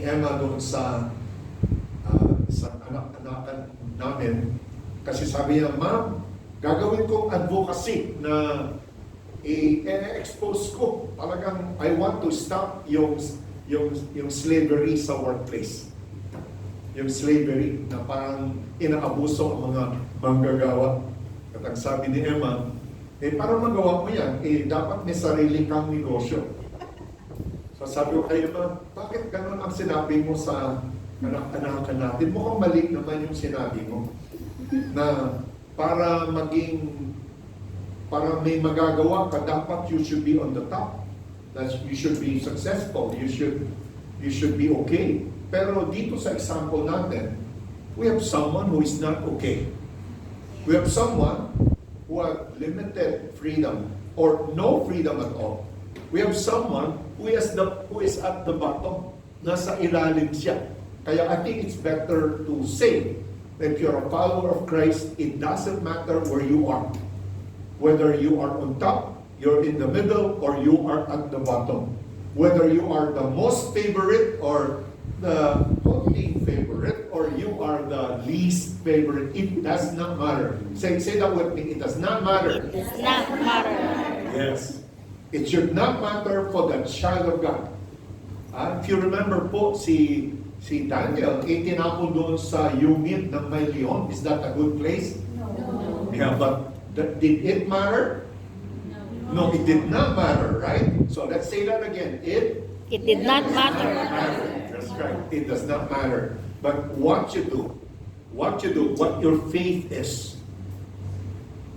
Emma doon sa anak-anakan namin kasi sabi niya, Ma'am, gagawin kong advocacy na i-expose ko. Talagang I want to stop yung slavery sa workplace. Yung slavery na parang inaabuso ang mga manggagawa. At ang sabi ni Emma, para magawa mo yan, dapat may sarili kang negosyo. So sabi ko kay Emma, bakit ganun ang sinabi mo sa anak-anakan natin? Mukhang mali naman yung sinabi mo. Na para may magagawa ka, dapat you should be on the top. That you should be successful. You should be okay. Pero dito sa example natin, we have someone who is not okay. We have someone who has limited freedom or no freedom at all. We have someone who is at the bottom. Nasa ilalim siya. Kaya I think it's better to say that if you're a follower of Christ, it doesn't matter where you are. Whether you are on top, you're in the middle, or you are at the bottom. Whether you are the most favorite or the only favorite, or you are the least favorite, it does not matter. Say that with me. It does not matter. It does not matter. Yes. It should not matter for the child of God. If you remember po, si Daniel, tinapon doon sa yungin ng may leon. Is that a good place? No. Yeah, but did it matter? No, it did not matter, right? So let's say that again. It did not matter. That's right. It does not matter. But what you do, what your faith is,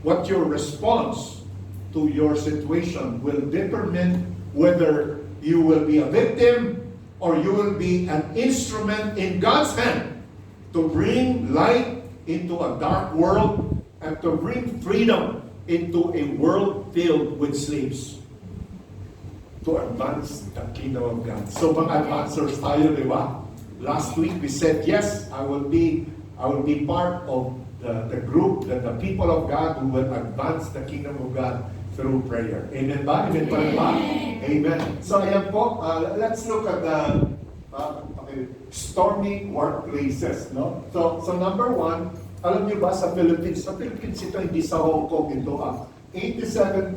what your response to your situation will determine whether you will be a victim or you will be an instrument in God's hand to bring light into a dark world and to bring freedom into a world filled with slaves. To advance the kingdom of God. So mga advancers tayo, di ba? Last week we said, yes, I will be part of the group, the people of God who will advance the kingdom of God through prayer. Amen ba? Amen pa rin ba? Amen. So ayan po, let's look at the stormy workplaces. No? So number one, alam niyo ba sa Philippines ito hindi sa Hong Kong ito 87%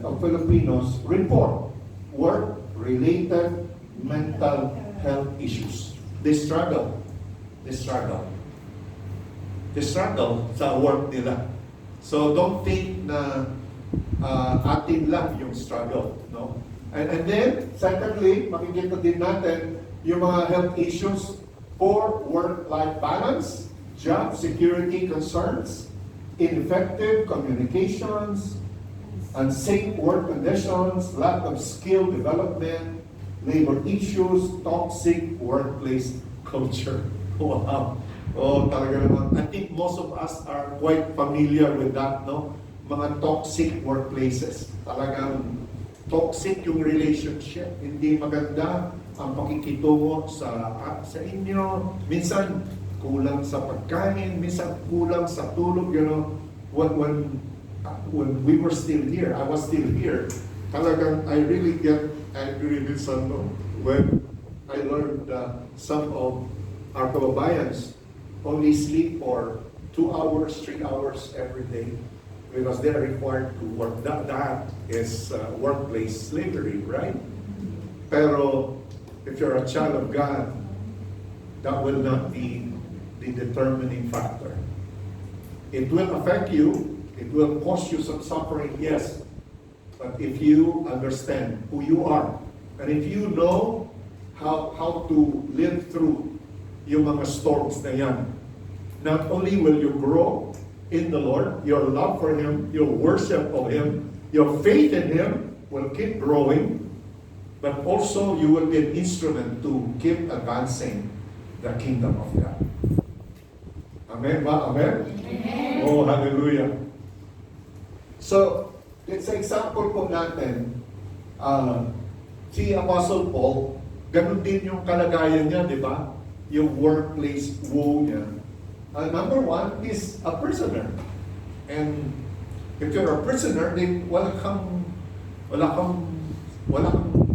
of Filipinos report work-related mental health issues. They struggle sa work nila. So don't think na atin lang yung struggle, no? And then, secondly, makikita din natin yung mga health issues for work-life balance, job security concerns, ineffective communications, unsafe work conditions, lack of skill development, labor issues, toxic workplace culture. Wow. Oh, talaga naman. I think most of us are quite familiar with that, no? Mga toxic workplaces. Talagang toxic yung relationship. Hindi maganda ang pakikitungo sa inyo. Minsan, kulang sa pagkain. Minsan, kulang sa tulog. You know, when we were still here, I was still here, talagang I really get angry minsan, no? When I learned some of our kababayans only sleep for 2 hours, 3 hours every day because they are required to work. That is workplace slavery, right? Pero if you're a child of God, that will not be the determining factor. It will affect you. It will cause you some suffering, yes. But if you understand who you are, and if you know how to live through yung mga storms na yan, not only will you grow in the Lord, your love for Him, your worship of Him, your faith in Him will keep growing, but also you will be an instrument to keep advancing the kingdom of God. Amen ba? Amen? Amen. Oh, hallelujah. So, sa example po natin, si Apostle Paul, ganun din yung kalagayan niya, di ba? Yung workplace woe niya. Number one, he's a prisoner. And if you're a prisoner, then wala kang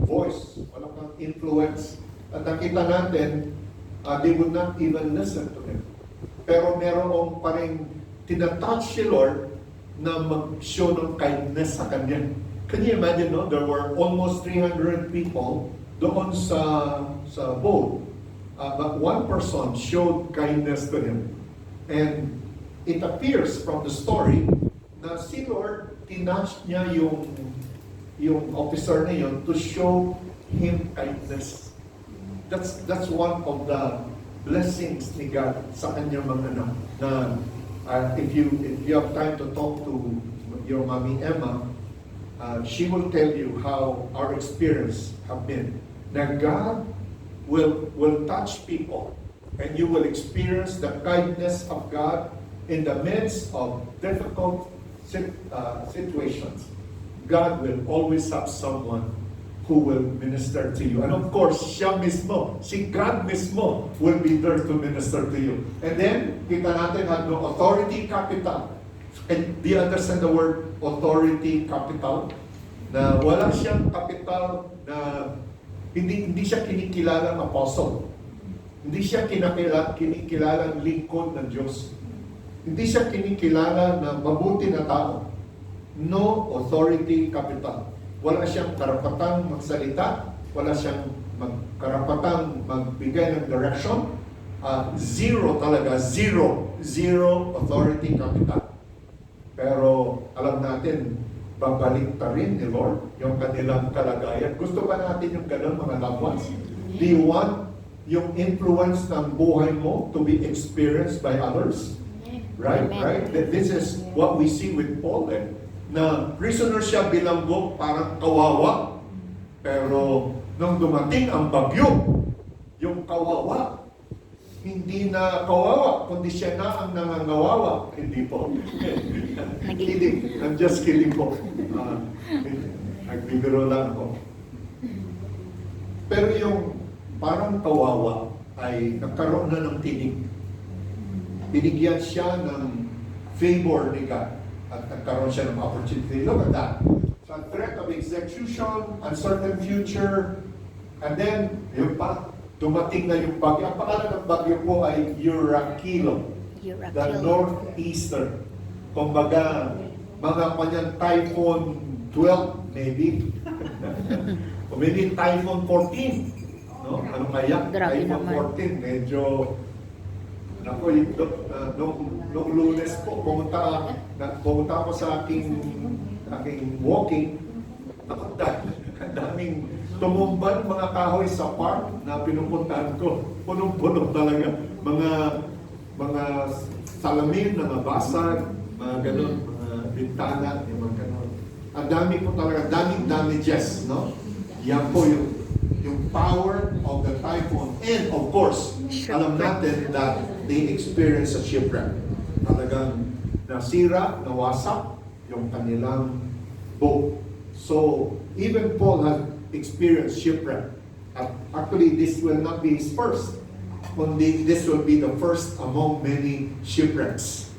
voice, wala kang influence At nakita natin, they would not even listen to him. Pero meron pa rin tinatouch si Lord na mag-show ng kindness sa kanya. Can you imagine, no? There were almost 300 people doon sa boat. But one person showed kindness to him. And it appears from the story na si Lord, tinouch niya yung officer na yun to show him kindness. That's one of the blessings ni God sa kanyang mga anak. Na if you have time to talk to your mommy Emma, she will tell you how our experience have been. Na God will touch people and you will experience the kindness of God in the midst of difficult situations. God will always have someone who will minister to you. And of course, siya mismo, si God mismo will be there to minister to you. And then, kita natin ano, authority capital. And do you understand the word authority capital? Na wala siyang capital na hindi siya kinikilalang apostle. Hindi siya kinikilalang lingkod ng Diyos. Hindi siya kinikilala na mabuti na tao. No authority capital. Wala siyang karapatang magsalita, wala siyang karapatang magbigay ng direction. Zero talaga, zero authority capital. Pero alam natin, babalik pa rin ni Lord yung kanilang kalagayan. Gusto ba natin yung ganun, mga loved ones? Do you want yung influence ng buhay mo to be experienced by others? Right? Amen. Right? This is what we see with Paul na prisoner siya bilanggo, parang kawawa. Pero nung dumating ang bagyo, yung kawawa, hindi na kawawa, kundi siya na ang nangangawawa. Hindi po. Kidding. I'm just kidding po. Nagbibiro lang ako. Pero yung parang kawawa ay nagkaroon na ng tinig. Binigyan siya ng favor ni God. At nagkaroon siya ng opportunity. Look at that. So, threat of execution, uncertain future, and then, yun pa, dumating na yung bagyo. Ang pangalan ng bagyo po ay Eurakilo. The northeaster. Kumbaga, mga kanyang Typhoon 12, maybe. O maybe Typhoon 14. No? Ano kaya? Grabe Typhoon naman. 14, medyo... Ako, nung Lunes po, pumunta ako sa aking walking. Ako, daming tumumban mga kahoy sa park na pinupuntahan ko. Punong-puno talaga. Mga salamin na nabasag, mga ganun, mga bintana, mga ganun. Ang dami po talaga, daming damages, no? Yan po yung power of the typhoon. And of course, alam natin that they experience a shipwreck. Talagang nasira, nawasak yung kanilang boat. So, even Paul has experienced shipwreck. Actually, this will not be his first. Only this will be the first among many shipwrecks.